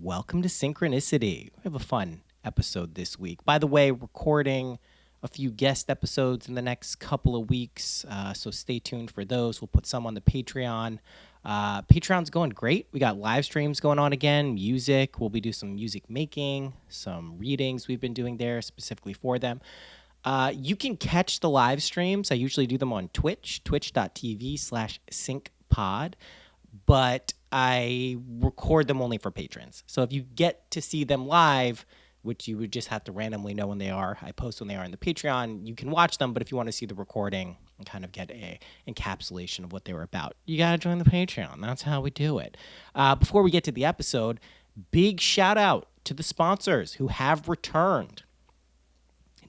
welcome to Synchronicity. We have a fun episode this week. By the way, recording a few guest episodes in the next couple of weeks, so stay tuned for those. We'll put some on the Patreon. Patreon's going great. We got live streams going on again, music. We'll be doing some music making, some readings we've been doing there specifically for them. You can catch the live streams. I usually do them on Twitch, twitch.tv/syncpod, but I record them only for patrons. So if you get to see them live, which you would just have to randomly know when they are, I post when they are in the Patreon, you can watch them, but if you want to see the recording and kind of get a encapsulation of what they were about, you got to join the Patreon. That's how we do it. Before we get to the episode, big shout out to the sponsors who have returned.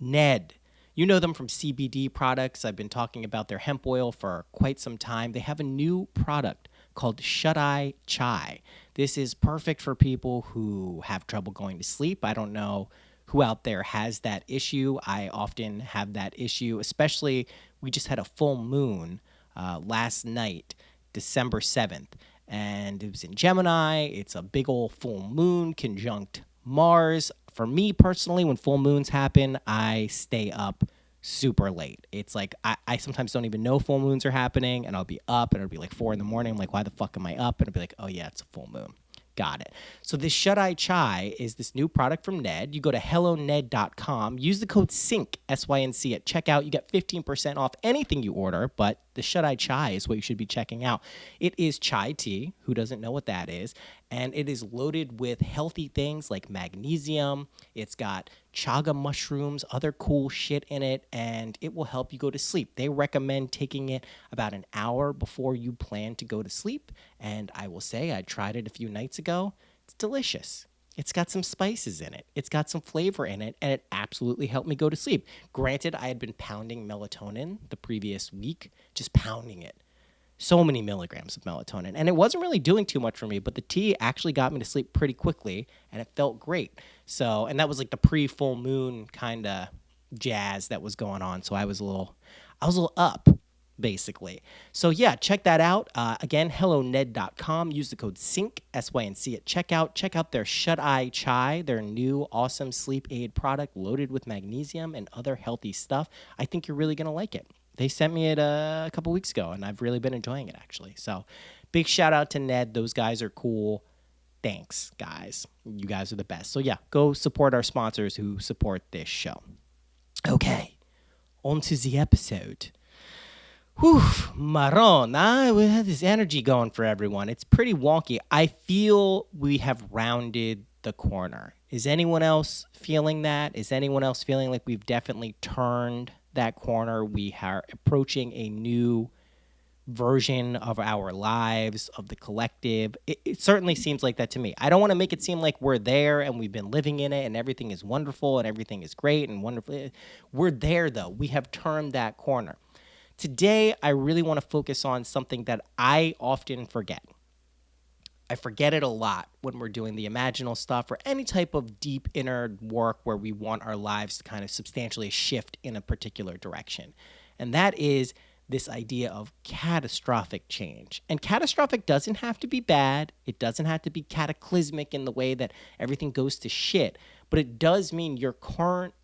Ned. You know them from CBD products. I've been talking about their hemp oil for quite some time. They have a new product called Shuteye Chai. This is perfect for people who have trouble going to sleep. I don't know who out there has that issue. I often have that issue, especially we just had a full moon last night, December 7th, and it was in Gemini. It's a big old full moon conjunct Mars. For me personally, when full moons happen, I stay up super late. It's like I sometimes don't even know full moons are happening, and I'll be up, and it'll be like 4 a.m. I'm like, why the fuck am I up? And I'll be like, oh yeah, it's a full moon. Got it. So this Shuteye Chai is this new product from Ned. You go to helloned.com, use the code SYNC, S-Y-N-C, at checkout. You get 15% off anything you order, but the Shuteye Chai is what you should be checking out. It is chai tea. Who doesn't know what that is? And it is loaded with healthy things like magnesium. It's got chaga mushrooms, other cool shit in it, and it will help you go to sleep. They recommend taking it about an hour before you plan to go to sleep, and I will say I tried it a few nights ago. It's delicious. It's got some spices in it. It's got some flavor in it, and it absolutely helped me go to sleep. Granted, I had been pounding melatonin the previous week, just pounding it. So many milligrams of melatonin, and it wasn't really doing too much for me, but the tea actually got me to sleep pretty quickly, and it felt great. So, and that was like the pre-full moon kind of jazz that was going on. So I was a little up, basically. So yeah, check that out. Again, helloned.com. Use the code SYNC, S-Y-N-C, at checkout. Check out their Shuteye Chai, their new awesome sleep aid product loaded with magnesium and other healthy stuff. I think you're really going to like it. They sent me it a couple weeks ago, and I've really been enjoying it, actually. So big shout out to Ned. Those guys are cool. Thanks, guys. You guys are the best. So yeah, go support our sponsors who support this show. Okay, on to the episode. Whew, Maron, we have this energy going for everyone. It's pretty wonky. I feel we have rounded the corner. Is anyone else feeling that? Is anyone else feeling like we've definitely turned that corner? We are approaching a new version of our lives, of the collective. It certainly seems like that to me. I don't want to make it seem like we're there and we've been living in it and everything is wonderful and everything is great and wonderful. We're there, though. We have turned that corner. Today, I really want to focus on something that I often forget. I forget it a lot when we're doing the imaginal stuff or any type of deep inner work where we want our lives to kind of substantially shift in a particular direction. And that is this idea of catastrophic change. And catastrophic doesn't have to be bad. It doesn't have to be cataclysmic in the way that everything goes to shit. But it does mean your current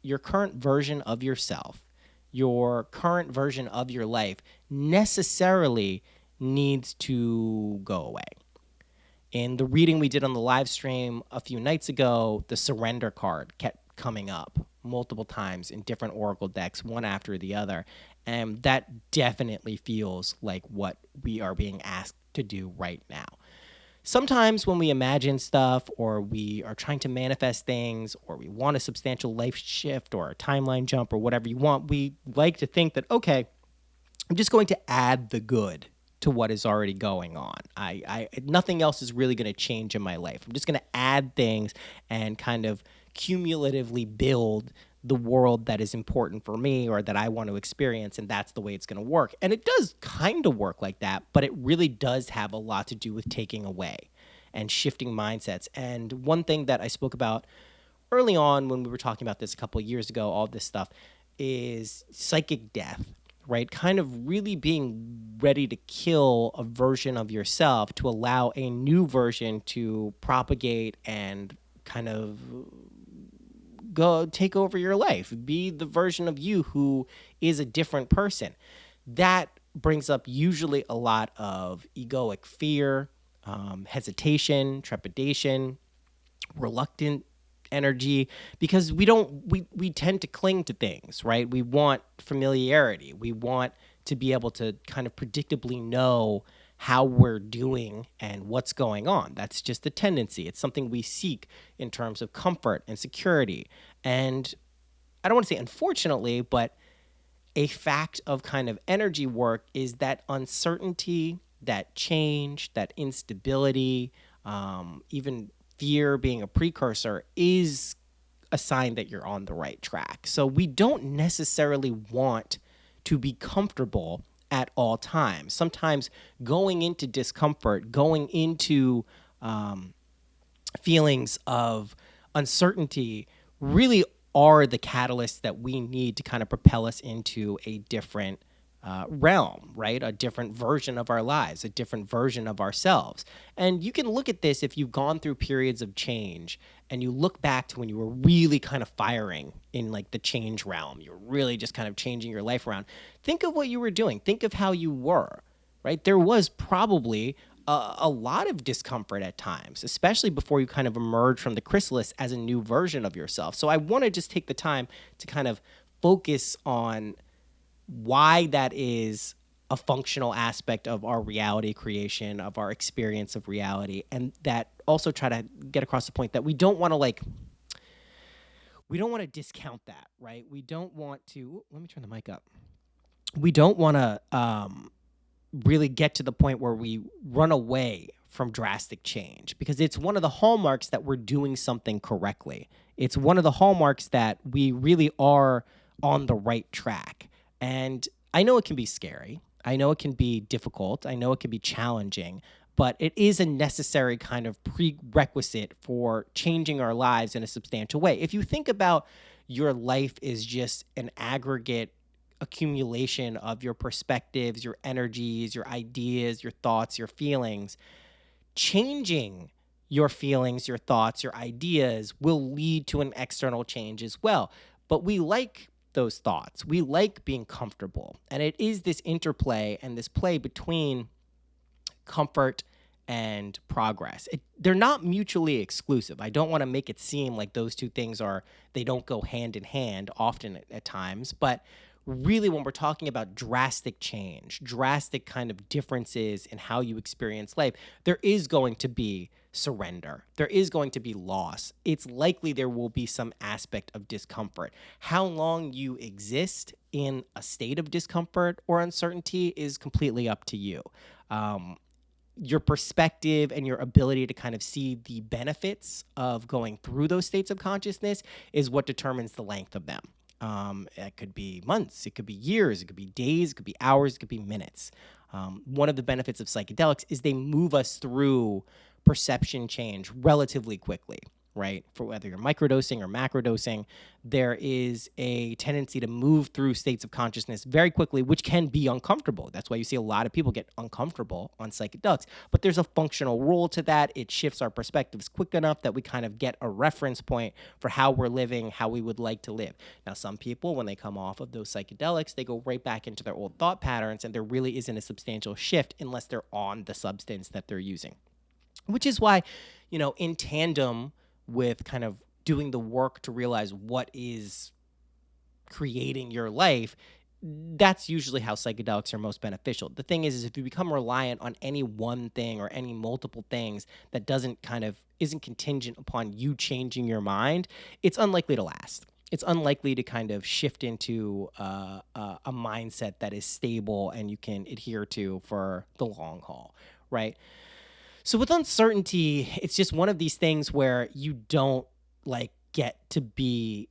version of yourself, your current version of your life necessarily needs to go away. In the reading we did on the live stream a few nights ago, the surrender card kept coming up multiple times in different oracle decks, one after the other. And that definitely feels like what we are being asked to do right now. Sometimes when we imagine stuff or we are trying to manifest things or we want a substantial life shift or a timeline jump or whatever you want, we like to think that, okay, I'm just going to add the good to what is already going on. Nothing else is really going to change in my life. I'm just going to add things and kind of cumulatively build the world that is important for me or that I want to experience, and that's the way it's going to work. And it does kind of work like that, but it really does have a lot to do with taking away and shifting mindsets. And one thing that I spoke about early on when we were talking about this a couple of years ago, all this stuff, is psychic death, right? Kind of really being ready to kill a version of yourself to allow a new version to propagate and kind of go take over your life. Be the version of you who is a different person. That brings up usually a lot of egoic fear, hesitation, trepidation, reluctant energy, because we tend to cling to things, right? We want familiarity. We want to be able to kind of predictably know how we're doing and what's going on. That's just a tendency. It's something we seek in terms of comfort and security. And I don't want to say unfortunately, but a fact of kind of energy work is that uncertainty, that change, that instability, even fear being a precursor is a sign that you're on the right track. So we don't necessarily want to be comfortable at all times. Sometimes going into discomfort, going into feelings of uncertainty really are the catalysts that we need to kind of propel us into a different realm, right? A different version of our lives, a different version of ourselves. And you can look at this if you've gone through periods of change and you look back to when you were really kind of firing in like the change realm. You're really just kind of changing your life around. Think of what you were doing. Think of how you were, right? There was probably a lot of discomfort at times, especially before you kind of emerge from the chrysalis as a new version of yourself. So I want to just take the time to kind of focus on why that is a functional aspect of our reality creation, of our experience of reality, and that also try to get across the point that we don't want to discount that, right? We don't want to, let me turn the mic up. We don't want to really get to the point where we run away from drastic change, because it's one of the hallmarks that we're doing something correctly. It's one of the hallmarks that we really are on the right track. And I know it can be scary. I know it can be difficult. I know it can be challenging, but it is a necessary kind of prerequisite for changing our lives in a substantial way. If you think about your life is just an aggregate accumulation of your perspectives, your energies, your ideas, your thoughts, your feelings, changing your feelings, your thoughts, your ideas will lead to an external change as well. But we like those thoughts. We like being comfortable. And it is this interplay and this play between comfort and progress. They're not mutually exclusive. I don't want to make it seem like those two things they don't go hand in hand often at times, but really when we're talking about drastic change, drastic kind of differences in how you experience life, there is going to be surrender. There is going to be loss. It's likely there will be some aspect of discomfort. How long you exist in a state of discomfort or uncertainty is completely up to you. Your perspective and your ability to kind of see the benefits of going through those states of consciousness is what determines the length of them. It could be months, it could be years, it could be days, it could be hours, it could be minutes. One of the benefits of psychedelics is they move us through perception change relatively quickly, right? For whether you're microdosing or macrodosing, there is a tendency to move through states of consciousness very quickly, which can be uncomfortable. That's why you see a lot of people get uncomfortable on psychedelics. But there's a functional role to that. It shifts our perspectives quick enough that we kind of get a reference point for how we're living, how we would like to live. Now, some people, when they come off of those psychedelics, they go right back into their old thought patterns, and there really isn't a substantial shift unless they're on the substance that they're using. Which is why, in tandem with kind of doing the work to realize what is creating your life, that's usually how psychedelics are most beneficial. The thing is if you become reliant on any one thing or any multiple things that isn't contingent upon you changing your mind, it's unlikely to last. It's unlikely to kind of shift into a mindset that is stable and you can adhere to for the long haul, right? So with uncertainty, it's just one of these things where you don't get to be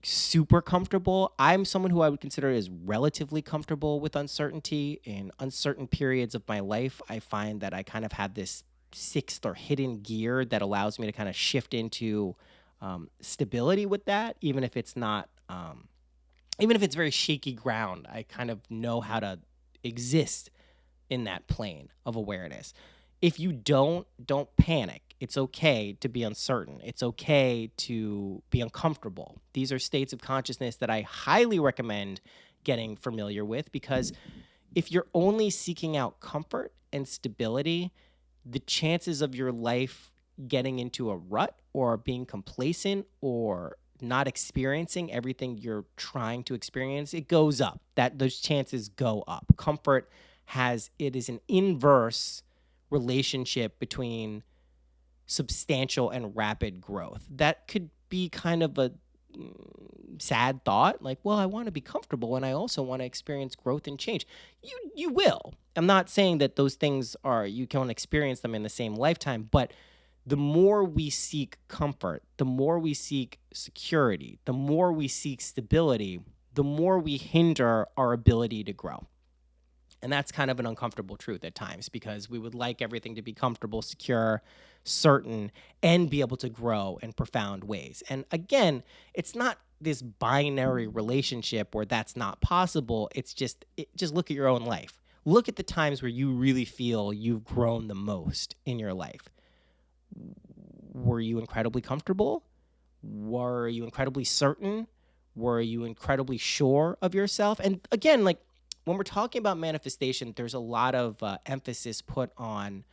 super comfortable. I'm someone who I would consider is relatively comfortable with uncertainty. In uncertain periods of my life, I find that I kind of have this sixth or hidden gear that allows me to kind of shift into stability with that, even if it's not even if it's very shaky ground, I kind of know how to exist in that plane of awareness. If you don't panic. It's okay to be uncertain. It's okay to be uncomfortable. These are states of consciousness that I highly recommend getting familiar with, because if you're only seeking out comfort and stability, the chances of your life getting into a rut or being complacent or not experiencing everything you're trying to experience, it goes up. That those chances go up. Comfort is an inverse relationship between substantial and rapid growth. That could be kind of a sad thought, like, well, I want to be comfortable and I also want to experience growth and change. You will. I'm not saying that those things are, you can't experience them in the same lifetime, but the more we seek comfort, the more we seek security, the more we seek stability, the more we hinder our ability to grow. And that's kind of an uncomfortable truth at times, because we would like everything to be comfortable, secure, certain, and be able to grow in profound ways. And again, it's not this binary relationship where that's not possible. It's just look at your own life. Look at the times where you really feel you've grown the most in your life. Were you incredibly comfortable? Were you incredibly certain? Were you incredibly sure of yourself? And again, like, when we're talking about manifestation, there's a lot of emphasis put on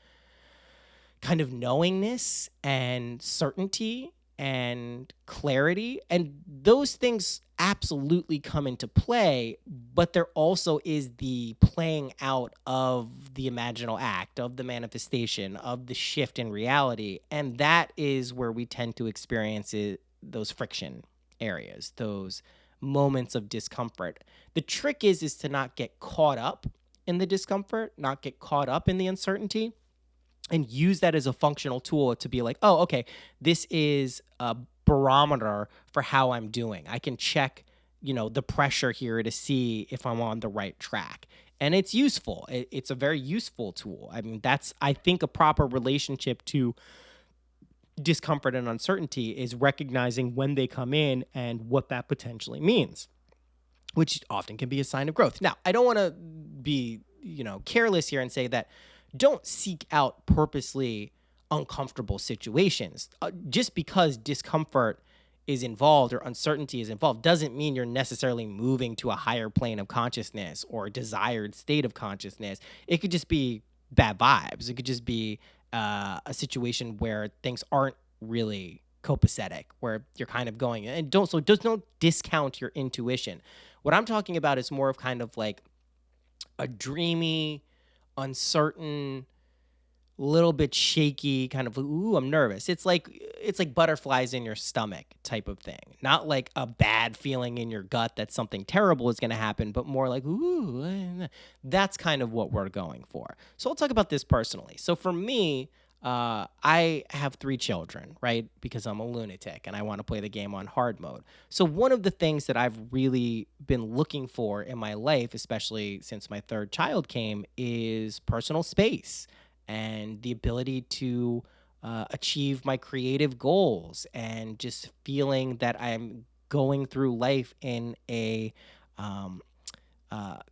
kind of knowingness and certainty and clarity. And those things absolutely come into play, but there also is the playing out of the imaginal act, of the manifestation, of the shift in reality. And that is where we tend to experience those friction areas, those moments of discomfort. The trick is to not get caught up in the discomfort, not get caught up in the uncertainty, and use that as a functional tool to be like, oh, okay, this is a barometer for how I'm doing. I can check, the pressure here to see if I'm on the right track. And it's useful. It's a very useful tool. I mean, that's, I think, a proper relationship to discomfort and uncertainty is recognizing when they come in and what that potentially means, which often can be a sign of growth. Now, I don't want to be, careless here and say that don't seek out purposely uncomfortable situations. Just because discomfort is involved or uncertainty is involved doesn't mean you're necessarily moving to a higher plane of consciousness or a desired state of consciousness. It could just be bad vibes. It could just be a situation where things aren't really copacetic, where you're kind of going, and don't discount your intuition. What I'm talking about is more of kind of like a dreamy, uncertain, little bit shaky kind of, ooh, I'm nervous. It's like butterflies in your stomach type of thing. Not like a bad feeling in your gut that something terrible is going to happen, but more like, ooh, that's kind of what we're going for. So I'll talk about this personally. So for me, I have 3 children, right? Because I'm a lunatic and I want to play the game on hard mode. So one of the things that I've really been looking for in my life, especially since my 3rd child came, is personal space and the ability to achieve my creative goals, and just feeling that I'm going through life in a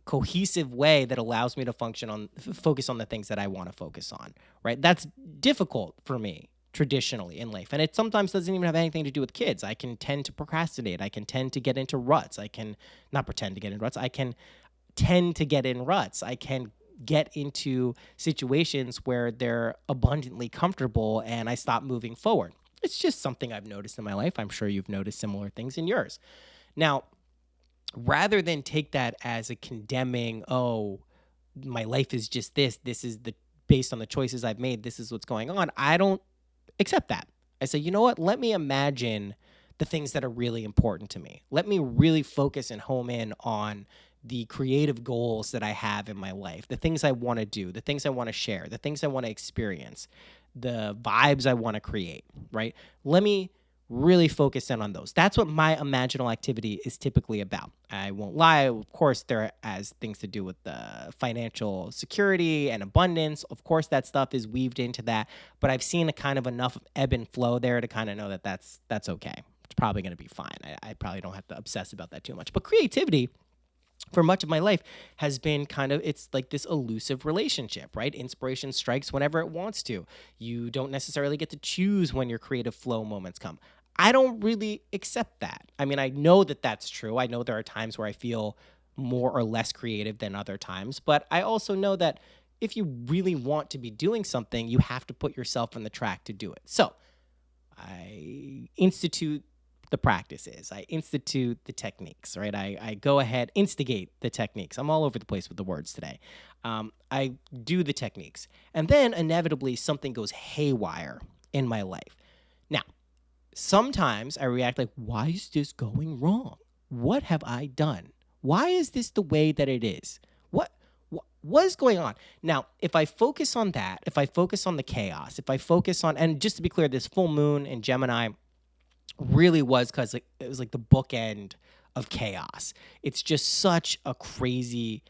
cohesive way that allows me to focus on the things that I want to focus on, right? That's difficult for me traditionally in life. And it sometimes doesn't even have anything to do with kids. I can tend to procrastinate. I can tend to get into ruts. I can not pretend to get in ruts. I can tend to get in ruts. I can get into situations where they're abundantly comfortable and I stop moving forward. It's just something I've noticed in my life. I'm sure you've noticed similar things in yours. Now, rather than take that as a condemning, oh, my life is just this is the based on the choices I've made, this is what's going on, I don't accept that. I say, you know what? Let me imagine the things that are really important to me. Let me really focus and home in on the creative goals that I have in my life, the things I want to do, the things I want to share, the things I want to experience, the vibes I want to create, right? Let me really focus in on those. That's what my imaginal activity is typically about. I won't lie. Of course, there has things to do with the financial security and abundance. Of course, that stuff is weaved into that, but I've seen a kind of enough ebb and flow there to kind of know that that's okay. probably going to be fine. I probably don't have to obsess about that too much. But creativity, for much of my life, has been kind of, it's like this elusive relationship, right? Inspiration strikes whenever it wants to. You don't necessarily get to choose when your creative flow moments come. I don't really accept that. I mean, I know that that's true. I know there are times where I feel more or less creative than other times, but I also know that if you really want to be doing something, you have to put yourself on the track to do it. So I institute the practices. I institute the techniques, right? I go ahead, instigate the techniques. I'm all over the place with the words today. I do the techniques. And then inevitably something goes haywire in my life. Now, sometimes I react like, why is this going wrong? What have I done? Why is this the way that it is? What is going on? Now, if I focus on that, if I focus on the chaos, if I focus on, and just to be clear, this full moon in Gemini really was because it was like the bookend of chaos. It's just such a crazy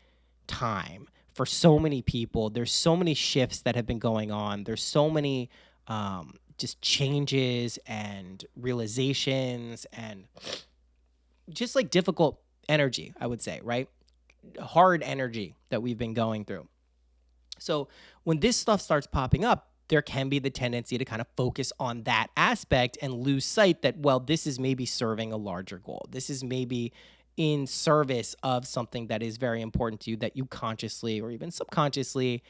time for so many people. There's so many shifts that have been going on. There's so many just changes and realizations and just like difficult energy, I would say, right? Hard energy that we've been going through. So when this stuff starts popping up, there can be the tendency to kind of focus on that aspect and lose sight that, well, this is maybe serving a larger goal. This is maybe in service of something that is very important to you that you consciously or even subconsciously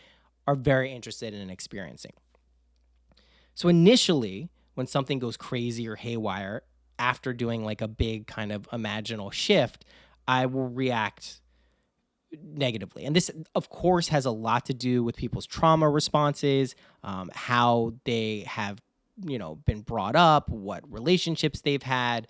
are very interested in experiencing. So initially, when something goes crazy or haywire, after doing like a big kind of imaginal shift, I will react negatively. And this, of course, has a lot to do with people's trauma responses, how they have, been brought up, what relationships they've had,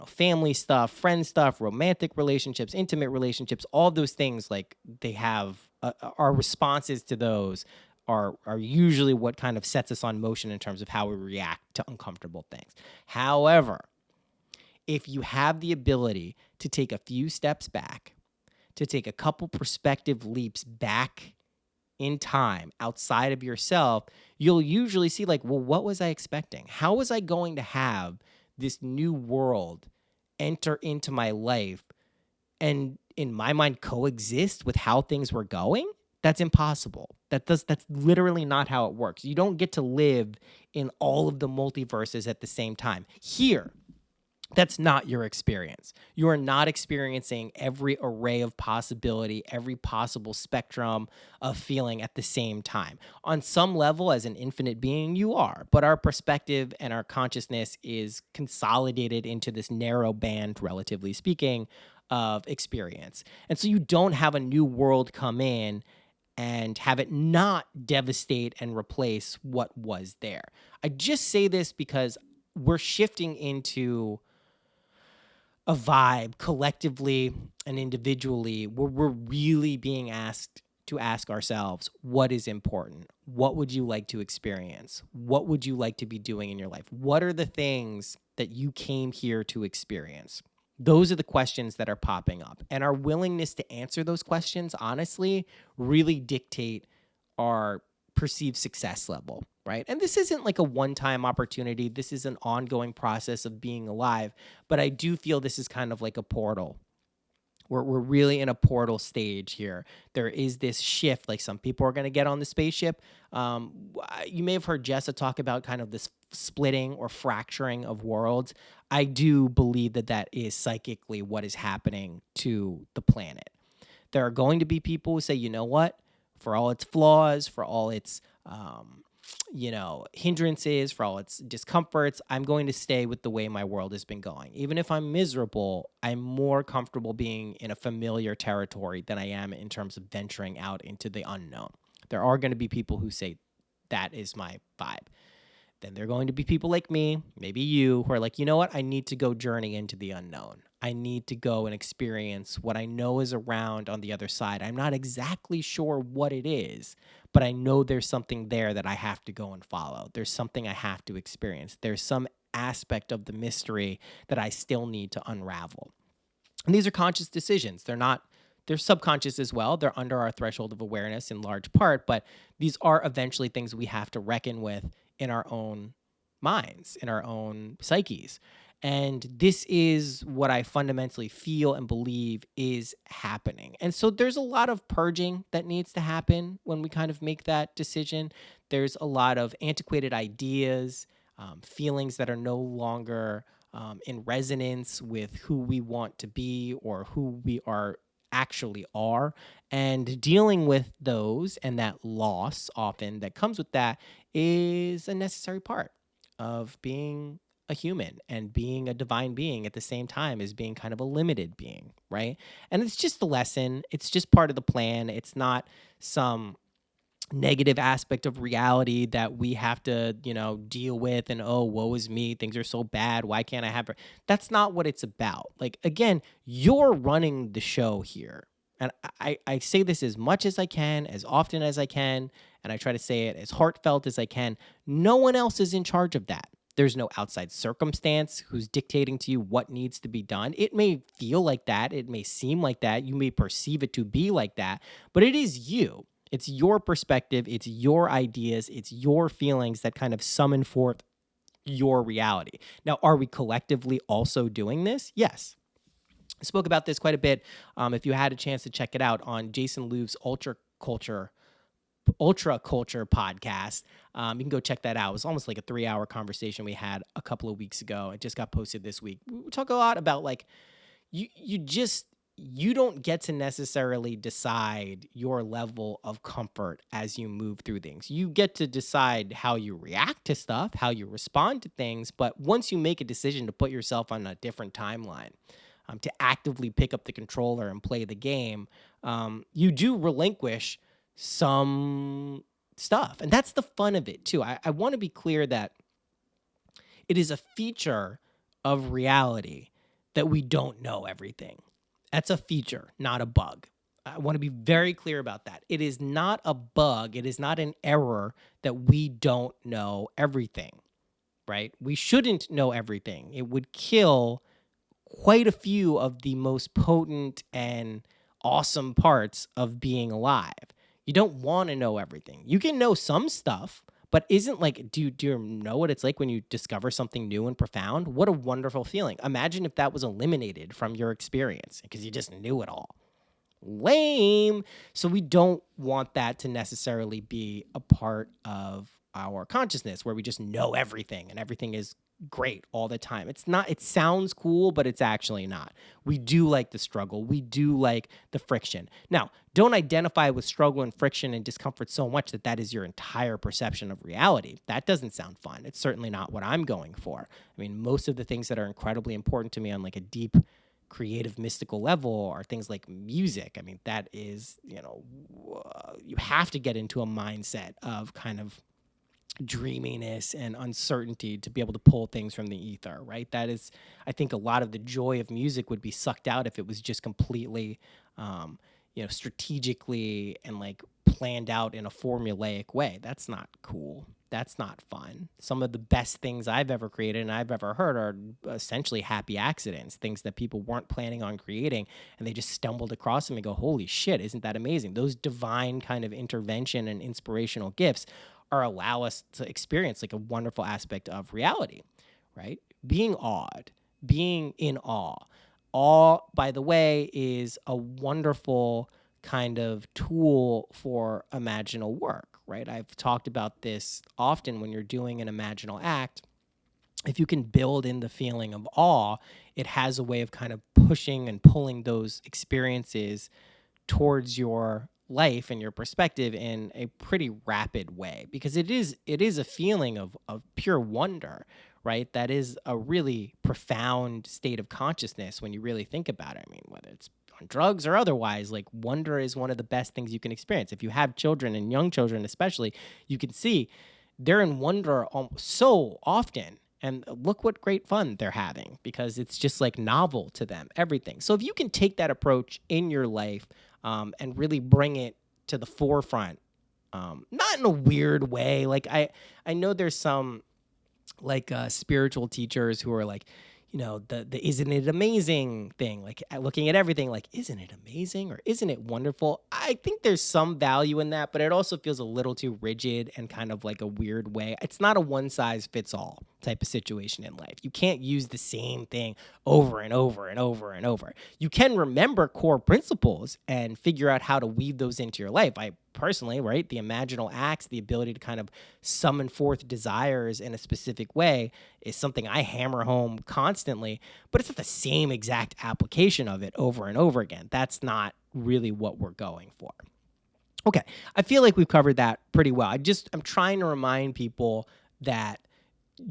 family stuff, friend stuff, romantic relationships, intimate relationships, all those things. Like they have our responses to those are usually what kind of sets us on motion in terms of how we react to uncomfortable things. However, if you have the ability to take a few steps back, to take a couple perspective leaps back in time outside of yourself, you'll usually see like, well, what was I expecting? How was I going to have this new world enter into my life and in my mind coexist with how things were going? That's impossible. That's literally not how it works. You don't get to live in all of the multiverses at the same time. Here, that's not your experience. You are not experiencing every array of possibility, every possible spectrum of feeling at the same time. On some level, as an infinite being, you are, but our perspective and our consciousness is consolidated into this narrow band, relatively speaking, of experience. And so you don't have a new world come in and have it not devastate and replace what was there. I just say this because we're shifting into a vibe collectively and individually where we're really being asked to ask ourselves, what is important? What would you like to experience? What would you like to be doing in your life? What are the things that you came here to experience? Those are the questions that are popping up. And our willingness to answer those questions, honestly, really dictate our perceived success level, right? And this isn't like a one-time opportunity. This is an ongoing process of being alive. But I do feel this is kind of like a portal. We're really in a portal stage here. There is this shift. Like some people are going to get on the spaceship. You may have heard Jessa talk about kind of this splitting or fracturing of worlds. I do believe that that is psychically what is happening to the planet. There are going to be people who say, you know what? For all its flaws, for all its hindrances, for all its discomforts, I'm going to stay with the way my world has been going. Even if I'm miserable, I'm more comfortable being in a familiar territory than I am in terms of venturing out into the unknown. There are going to be people who say that is my vibe. Then there are going to be people like me, maybe you, who are like, you know what? I need to go journey into the unknown. I need to go and experience what I know is around on the other side. I'm not exactly sure what it is, but I know there's something there that I have to go and follow. There's something I have to experience. There's some aspect of the mystery that I still need to unravel. And these are conscious decisions. They're subconscious as well. They're under our threshold of awareness in large part, but these are eventually things we have to reckon with in our own minds, in our own psyches. And this is what I fundamentally feel and believe is happening. And so there's a lot of purging that needs to happen when we kind of make that decision. There's a lot of antiquated ideas, feelings that are no longer in resonance with who we want to be or who we actually are. And dealing with those and that loss often that comes with that is a necessary part of being a human and being a divine being at the same time as being kind of a limited being, right? And it's just the lesson. It's just part of the plan. It's not some negative aspect of reality that we have to, deal with and, oh, woe is me. Things are so bad. Why can't I have her? That's not what it's about. Like, again, you're running the show here. And I say this as much as I can, as often as I can, and I try to say it as heartfelt as I can. No one else is in charge of that. There's no outside circumstance who's dictating to you what needs to be done. It may feel like that. It may seem like that. You may perceive it to be like that, but it is you. It's your perspective. It's your ideas. It's your feelings that kind of summon forth your reality. Now, are we collectively also doing this? Yes. I spoke about this quite a bit. If you had a chance to check it out on Jason Louv's Ultra Culture podcast. You can go check that out. It was almost like a 3-hour conversation we had a couple of weeks ago. It just got posted this week. We talk a lot about like you don't get to necessarily decide your level of comfort as you move through things. You get to decide how you react to stuff, how you respond to things. But once you make a decision to put yourself on a different timeline, to actively pick up the controller and play the game, you do relinquish some stuff. And that's the fun of it, too. I want to be clear that it is a feature of reality that we don't know everything. That's a feature, not a bug. I want to be very clear about that. It is not a bug. It is not an error that we don't know everything, right? We shouldn't know everything. It would kill quite a few of the most potent and awesome parts of being alive. You don't want to know everything. You can know some stuff, but isn't like, do you know what it's like when you discover something new and profound? What a wonderful feeling. Imagine if that was eliminated from your experience because you just knew it all. Lame. So we don't want that to necessarily be a part of our consciousness where we just know everything and everything is great all the time. It's not, it sounds cool, but it's actually not. We do like the struggle. We do like the friction. Now, don't identify with struggle and friction and discomfort so much that that is your entire perception of reality. That doesn't sound fun. It's certainly not what I'm going for. I mean, most of the things that are incredibly important to me on like a deep creative mystical level are things like music. I mean, that is, you have to get into a mindset of kind of dreaminess and uncertainty to be able to pull things from the ether, right? That is, I think a lot of the joy of music would be sucked out if it was just completely, strategically and like planned out in a formulaic way. That's not cool. That's not fun. Some of the best things I've ever created and I've ever heard are essentially happy accidents, things that people weren't planning on creating and they just stumbled across them and go, holy shit, isn't that amazing? Those divine kind of intervention and inspirational gifts allow us to experience like a wonderful aspect of reality, right? Being awed, being in awe. Awe, by the way, is a wonderful kind of tool for imaginal work, right? I've talked about this often when you're doing an imaginal act. If you can build in the feeling of awe, it has a way of kind of pushing and pulling those experiences towards your life and your perspective in a pretty rapid way, because it is a feeling of pure wonder, right? That is a really profound state of consciousness when you really think about it. I mean, whether it's on drugs or otherwise, like wonder is one of the best things you can experience. If you have children and young children especially, you can see they're in wonder so often. And look what great fun they're having because it's just like novel to them, everything. So if you can take that approach in your life and really bring it to the forefront, not in a weird way. Like I know there's some like spiritual teachers who are like, the isn't it amazing thing, like looking at everything like, isn't it amazing or isn't it wonderful? I think there's some value in that, but it also feels a little too rigid and kind of like a weird way. It's not a one size fits all type of situation in life. You can't use the same thing over and over and over and over. You can remember core principles and figure out how to weave those into your life. I personally, right, the imaginal acts, the ability to kind of summon forth desires in a specific way is something I hammer home constantly, but it's not the same exact application of it over and over again. That's not really what we're going for. Okay, I feel like we've covered that pretty well. I'm trying to remind people that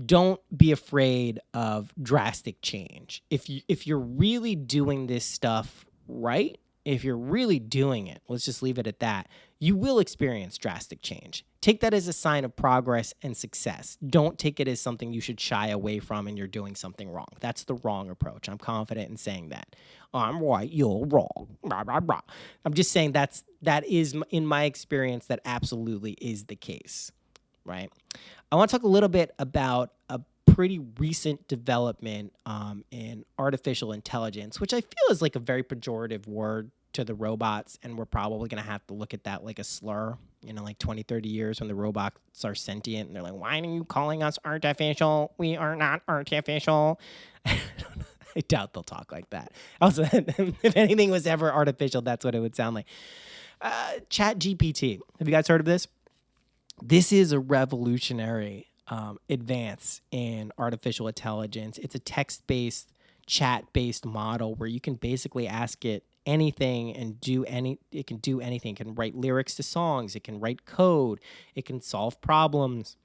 don't be afraid of drastic change. If you're really doing this stuff right, if you're really doing it, let's just leave it at that, you will experience drastic change. Take that as a sign of progress and success. Don't take it as something you should shy away from and you're doing something wrong. That's the wrong approach. I'm confident in saying that. I'm right, you're wrong. Rah, rah, rah. I'm just saying that is, in my experience, that absolutely is the case, right? I want to talk a little bit about a pretty recent development in artificial intelligence, which I feel is like a very pejorative word to the robots, and we're probably going to have to look at that like a slur, like 20, 30 years when the robots are sentient, and they're like, why are you calling us artificial? We are not artificial. I doubt they'll talk like that. Also, if anything was ever artificial, that's what it would sound like. Chat GPT. Have you guys heard of this? This is a revolutionary advance in artificial intelligence. It's a text-based, chat-based model where you can basically ask it anything and it can do anything. It can write lyrics to songs. It can write code. It can solve problems.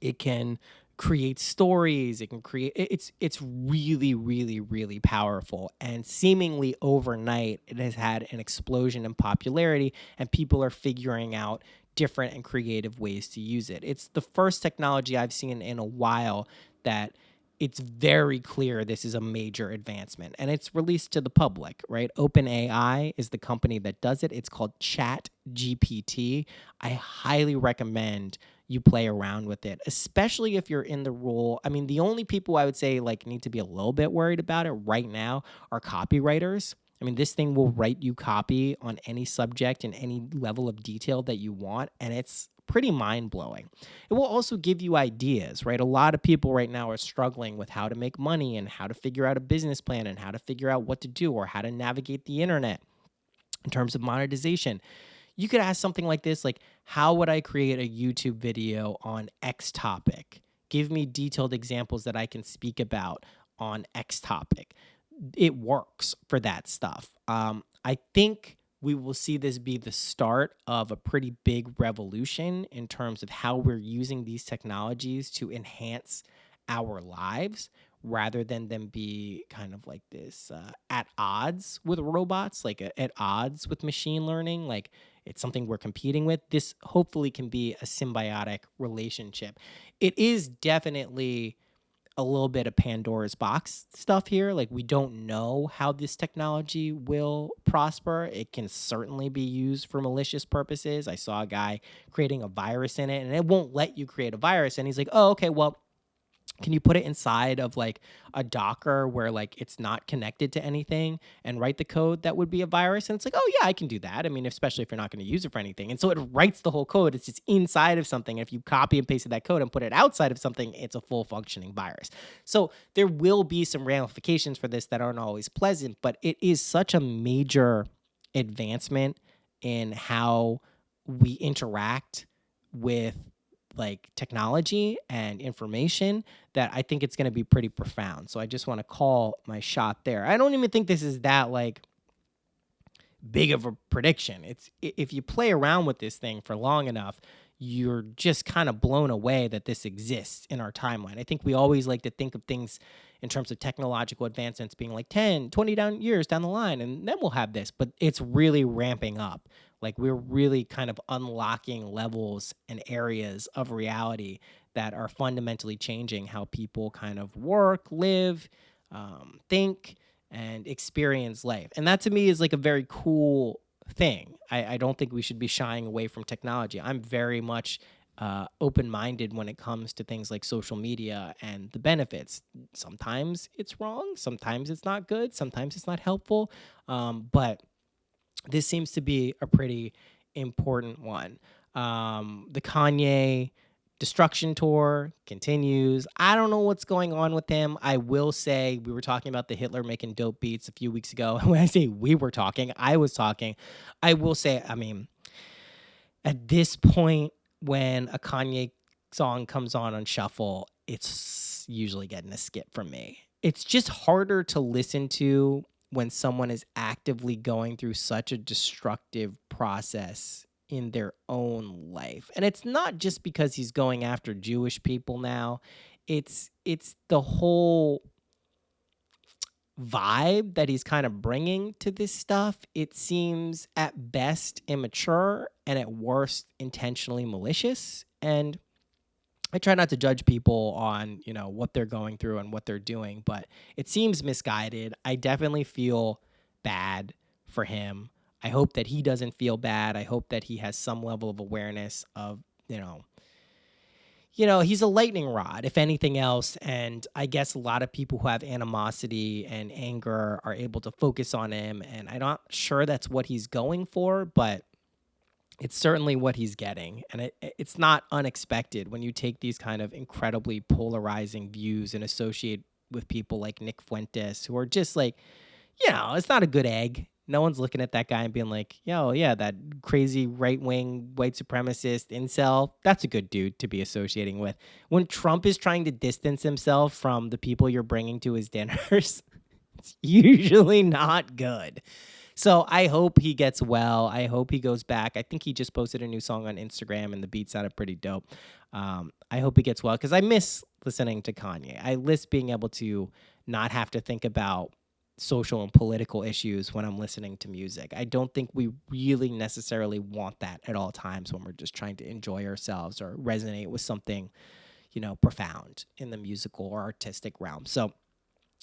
It can create stories. It can create. It's really, really, really powerful. And seemingly overnight, it has had an explosion in popularity, and people are figuring out different and creative ways to use it. It's the first technology I've seen in a while that it's very clear this is a major advancement, and it's released to the public, right? OpenAI is the company that does it. It's called Chat GPT. I highly recommend you play around with it, especially if you're in the role. I mean, the only people I would say like need to be a little bit worried about it right now are copywriters. I mean, this thing will write you copy on any subject and any level of detail that you want, and it's pretty mind-blowing. It will also give you ideas, right? A lot of people right now are struggling with how to make money and how to figure out a business plan and how to figure out what to do or how to navigate the internet in terms of monetization. You could ask something like this, like, how would I create a YouTube video on X topic? Give me detailed examples that I can speak about on X topic. It works for that stuff. I think we will see this be the start of a pretty big revolution in terms of how we're using these technologies to enhance our lives rather than them be kind of like this at odds with robots, like at odds with machine learning. Like it's something we're competing with. This hopefully can be a symbiotic relationship. It is definitely a little bit of Pandora's box stuff here. Like we don't know how this technology will prosper. It can certainly be used for malicious purposes. I saw a guy creating a virus in it, and it won't let you create a virus. And he's like, oh, okay, well, can you put it inside of like a Docker where like it's not connected to anything and write the code that would be a virus? And it's like, oh yeah, I can do that. I mean, especially if you're not going to use it for anything. And so it writes the whole code. It's just inside of something. If you copy and pasted that code and put it outside of something, it's a full functioning virus. So there will be some ramifications for this that aren't always pleasant, but it is such a major advancement in how we interact with like technology and information that I think it's going to be pretty profound. So I just want to call my shot there. I don't even think this is that like big of a prediction. It's if you play around with this thing for long enough, you're just kind of blown away that this exists in our timeline. I think we always like to think of things in terms of technological advancements being like 10, 20 years down the line, and then we'll have this, but it's really ramping up. Like we're really kind of unlocking levels and areas of reality that are fundamentally changing how people kind of work, live, think, and experience life. And that to me is like a very cool thing. I don't think we should be shying away from technology. I'm very much open-minded when it comes to things like social media and the benefits. Sometimes it's wrong, sometimes it's not good, sometimes it's not helpful, but this seems to be a pretty important one. The Kanye destruction tour continues. I don't know what's going on with him. I will say we were talking about the Hitler making dope beats a few weeks ago. When I say we were talking, I was talking. I will say, I mean, at this point, when a Kanye song comes on shuffle, it's usually getting a skip from me. It's just harder to listen to when someone is actively going through such a destructive process in their own life. And it's not just because he's going after Jewish people now. It's the whole vibe that he's kind of bringing to this stuff. It seems at best immature and at worst intentionally malicious. And I try not to judge people on, what they're going through and what they're doing, but it seems misguided. I definitely feel bad for him. I hope that he doesn't feel bad. I hope that he has some level of awareness of, he's a lightning rod, if anything else. And I guess a lot of people who have animosity and anger are able to focus on him. And I'm not sure that's what he's going for, but it's certainly what he's getting. And it's not unexpected when you take these kind of incredibly polarizing views and associate with people like Nick Fuentes, who are just like, it's not a good egg. No one's looking at that guy and being like, yo, yeah, that crazy right-wing white supremacist incel, that's a good dude to be associating with. When Trump is trying to distance himself from the people you're bringing to his dinners, it's usually not good. So I hope he gets well. I hope he goes back. I think he just posted a new song on Instagram and the beat sounded pretty dope. I hope he gets well because I miss listening to Kanye. I miss being able to not have to think about social and political issues when I'm listening to music. I don't think we really necessarily want that at all times when we're just trying to enjoy ourselves or resonate with something, profound in the musical or artistic realm. So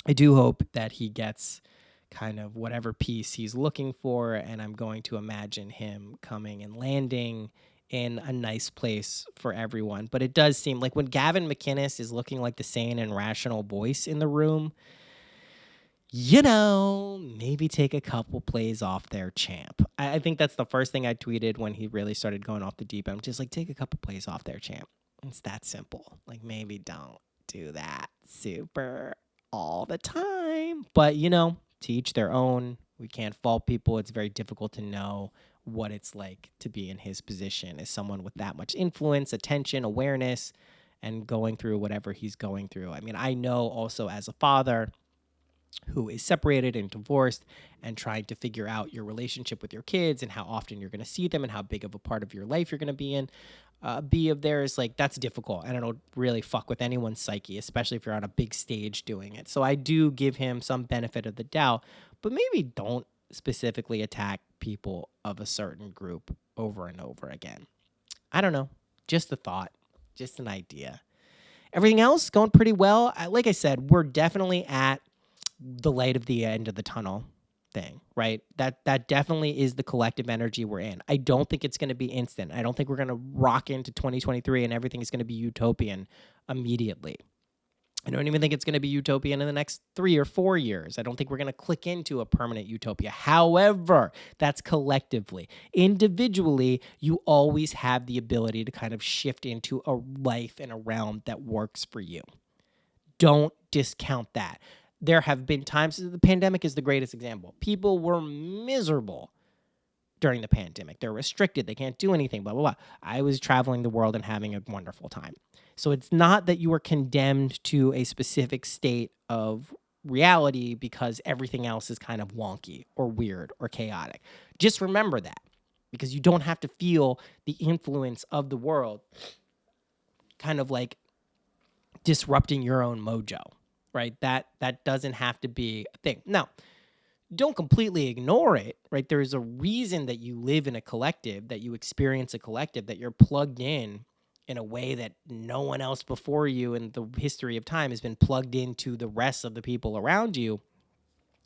I do hope that he gets kind of whatever piece he's looking for, and I'm going to imagine him coming and landing in a nice place for everyone. But it does seem like when Gavin McInnes is looking like the sane and rational voice in the room, maybe take a couple plays off there, champ. I think that's the first thing I tweeted when he really started going off the deep end. Just like, take a couple plays off there, champ. It's that simple. Like, maybe don't do that super all the time. But, to each their own. We can't fault people. It's very difficult to know what it's like to be in his position as someone with that much influence, attention, awareness, and going through whatever he's going through. I mean, I know also as a father who is separated and divorced and trying to figure out your relationship with your kids and how often you're going to see them and how big of a part of your life you're going to be of theirs, like that's difficult and it'll really fuck with anyone's psyche, especially if you're on a big stage doing it. So I do give him some benefit of the doubt, but maybe don't specifically attack people of a certain group over and over again. I don't know. Just a thought, just an idea. Everything else going pretty well. Like I said, we're definitely at the light of the end of the tunnel thing, right? That definitely is the collective energy we're in. I don't think it's going to be instant. I don't think we're going to rock into 2023 and everything is going to be utopian immediately. I don't even think it's going to be utopian in the next 3 or 4 years. I don't think we're going to click into a permanent utopia. However, that's collectively. Individually, you always have the ability to kind of shift into a life and a realm that works for you. Don't discount that. There have been times, the pandemic is the greatest example. People were miserable during the pandemic. They're restricted. They can't do anything, blah, blah, blah. I was traveling the world and having a wonderful time. So it's not that you are condemned to a specific state of reality because everything else is kind of wonky or weird or chaotic. Just remember that because you don't have to feel the influence of the world kind of like disrupting your own mojo. Right? That doesn't have to be a thing. Now, don't completely ignore it, right? There's a reason that you live in a collective, that you experience a collective, that you're plugged in a way that no one else before you in the history of time has been plugged into the rest of the people around you.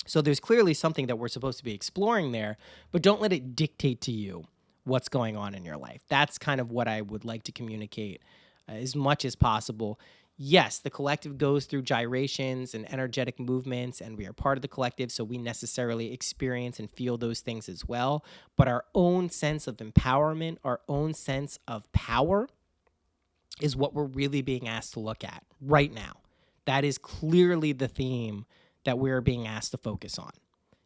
So there's clearly something that we're supposed to be exploring there, but don't let it dictate to you what's going on in your life. That's kind of what I would like to communicate as much as possible. Yes, the collective goes through gyrations and energetic movements, and we are part of the collective, so we necessarily experience and feel those things as well. But our own sense of empowerment, our own sense of power is what we're really being asked to look at right now. That is clearly the theme that we're being asked to focus on.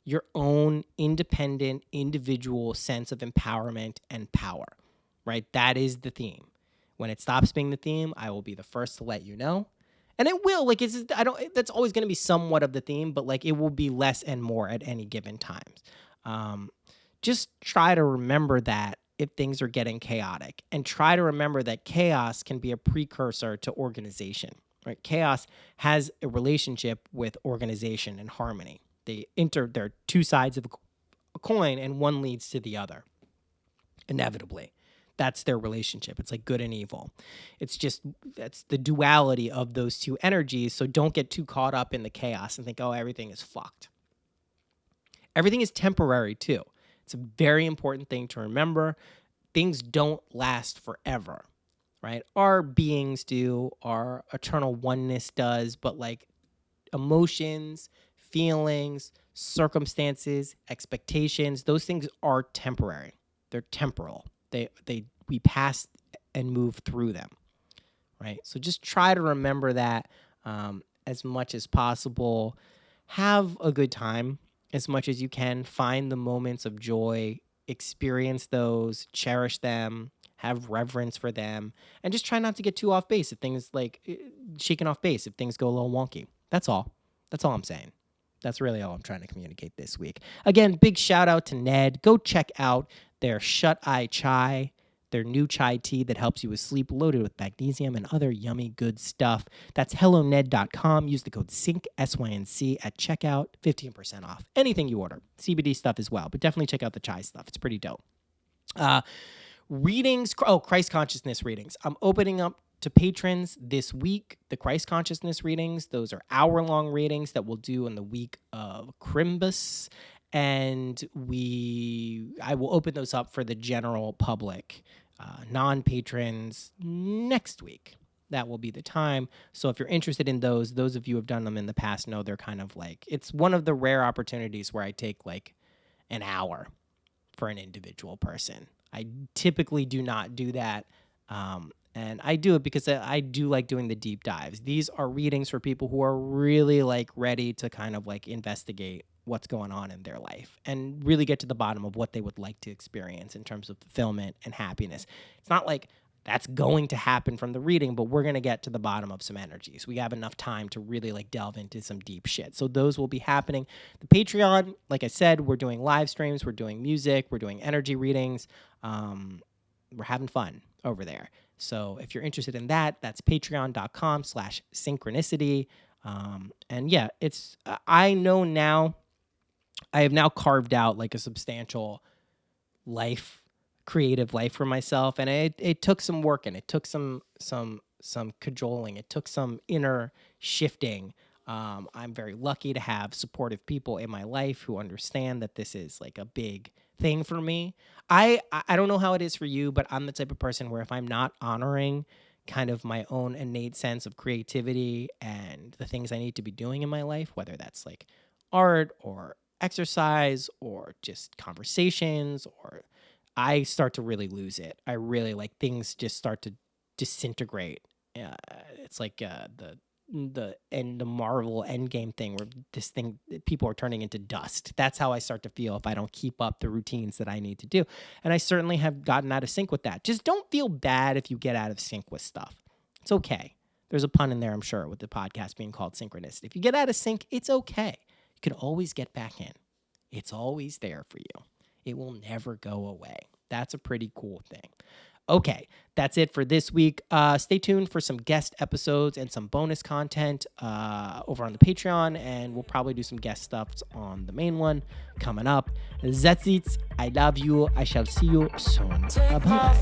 Your own independent, individual sense of empowerment and power, right? That is the theme. When it stops being the theme, I will be the first to let you know. And it will, like, that's always going to be somewhat of the theme, but like it will be less and more at any given times. Just try to remember that if things are getting chaotic, and try to remember that chaos can be a precursor to organization, right? Chaos has a relationship with organization and harmony. They're two sides of a coin, and one leads to the other, inevitably. That's their relationship. It's like good and evil. That's the duality of those two energies. So don't get too caught up in the chaos and think, oh, everything is fucked. Everything is temporary too. It's a very important thing to remember. Things don't last forever, right? Our beings do, our eternal oneness does, but like emotions, feelings, circumstances, expectations, those things are temporary. They're temporal. We pass and move through them, right? So just try to remember that as much as possible. Have a good time as much as you can. Find the moments of joy, experience those, cherish them, have reverence for them, and just try not to get too off base if things like shaking off base, if things go a little wonky. That's all. That's all I'm saying. That's really all I'm trying to communicate this week. Again, big shout out to Ned. Go check out their Shuteye Chai, their new chai tea that helps you with sleep, loaded with magnesium and other yummy good stuff. That's helloned.com. Use the code SYNC, SYNC, at checkout, 15% off anything you order. CBD stuff as well, but definitely check out the chai stuff. It's pretty dope. Readings, Christ Consciousness readings. I'm opening up to patrons this week, the Christ Consciousness readings. Those are hour-long readings that we'll do in the week of Crimbus, and I will open those up for the general public, non-patrons, next week. That will be the time. So if you're interested in those of you who have done them in the past know they're kind of like, it's one of the rare opportunities where I take like an hour for an individual person. I typically do not do that. And I do it because I do like doing the deep dives. These are readings for people who are really like ready to kind of like investigate what's going on in their life and really get to the bottom of what they would like to experience in terms of fulfillment and happiness. It's not like that's going to happen from the reading, but we're going to get to the bottom of some energies. We have enough time to really like delve into some deep shit. So those will be happening. The Patreon, like I said, we're doing live streams, we're doing music, we're doing energy readings. We're having fun over there. So if you're interested in that, that's patreon.com/synchronicity. And yeah, I know now, I have now carved out like a substantial creative life for myself. And it took some work, and it took some cajoling. It took some inner shifting. I'm very lucky to have supportive people in my life who understand that this is like a big thing for me. I don't know how it is for you, but I'm the type of person where if I'm not honoring kind of my own innate sense of creativity and the things I need to be doing in my life, whether that's like art or exercise or just conversations, or I start to really lose it. I really like things just start to disintegrate. It's like the Marvel Endgame thing where people are turning into dust. That's how I start to feel if I don't keep up the routines that I need to do. And I certainly have gotten out of sync with that. Just don't feel bad if you get out of sync with stuff. It's okay. There's a pun in there, I'm sure, with the podcast being called Synchronicity. If you get out of sync, it's okay. You can always get back in. It's always there for you. It will never go away. That's a pretty cool thing. Okay, that's it for this week. Stay tuned for some guest episodes and some bonus content over on the Patreon, and we'll probably do some guest stuff on the main one coming up. That's it. I love you. I shall see you soon. Bye-bye.